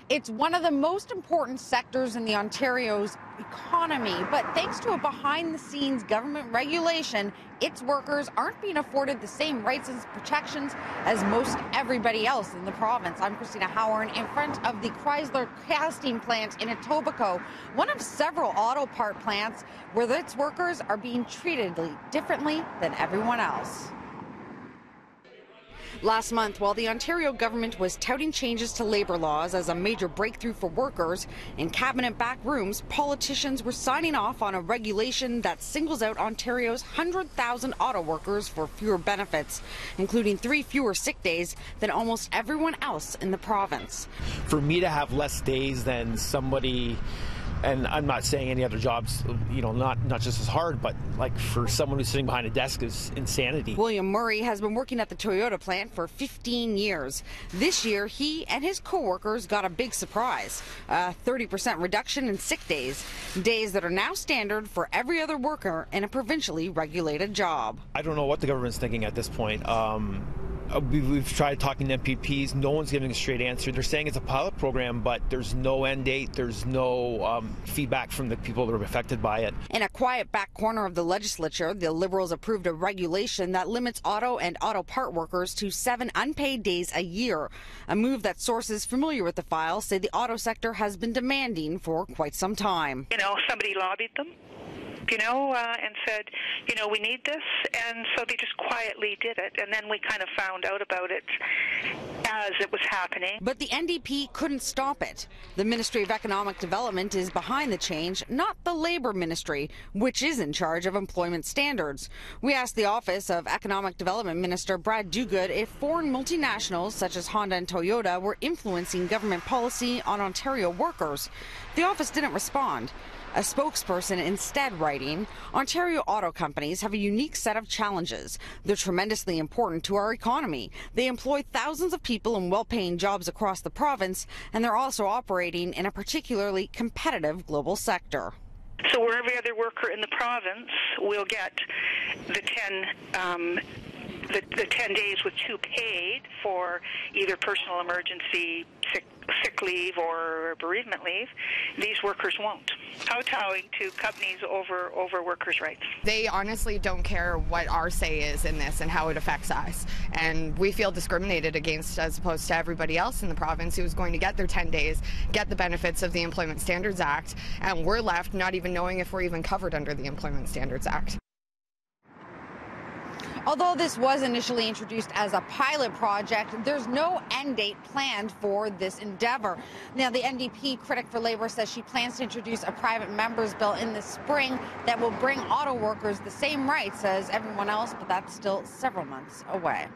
It's one of the most important sectors in the Ontario's economy, but thanks to a behind-the-scenes government regulation, its workers aren't being afforded the same rights and protections as most everybody else in the province. I'm Christina Howard in front of the Chrysler casting plant in Etobicoke, one of several auto part plants where its workers are being treated differently than everyone else. Last month, while the Ontario government was touting changes to labour laws as a major breakthrough for workers, in cabinet back rooms, politicians were signing off on a regulation that singles out Ontario's 100,000 auto workers for fewer benefits, including 3 fewer sick days than almost everyone else in the province. For me to have less days than somebody, and I'm not saying any other jobs, not just as hard, but like for someone who's sitting behind a desk is insanity. William Murray has been working at the Toyota plant for 15 years. This year, he and his co-workers got a big surprise, a 30% reduction in sick days, days that are now standard for every other worker in a provincially regulated job. I don't know what the government's thinking at this point. We've tried talking to MPPs. No one's giving a straight answer. They're saying it's a pilot program, but there's no end date. There's no feedback from the people that are affected by it. In a quiet back corner of the legislature, the Liberals approved a regulation that limits auto and auto part workers to 7 unpaid days a year, a move that sources familiar with the file say the auto sector has been demanding for quite some time. Somebody lobbied them. And said, we need this, and so they just quietly did it, and then we kind of found out about it as it was happening. But the NDP couldn't stop it. The Ministry of Economic Development is behind the change, not the Labour Ministry, which is in charge of employment standards. We asked the Office of Economic Development Minister Brad Dogood if foreign multinationals such as Honda and Toyota were influencing government policy on Ontario workers. The office didn't respond. A spokesperson instead writing, Ontario auto companies have a unique set of challenges. They're tremendously important to our economy. They employ thousands of people in well-paying jobs across the province, and they're also operating in a particularly competitive global sector. So where every other worker in the province will get the 10 days with 2 paid for either personal emergency, sick leave or bereavement leave, these workers won't. Kowtowing to companies over workers' rights. They honestly don't care what our say is in this and how it affects us. And we feel discriminated against as opposed to everybody else in the province who is going to get their 10 days, get the benefits of the Employment Standards Act, and we're left not even knowing if we're even covered under the Employment Standards Act. Although this was initially introduced as a pilot project, there's no end date planned for this endeavor. Now, the NDP critic for Labour says she plans to introduce a private members bill in the spring that will bring auto workers the same rights as everyone else, but that's still several months away.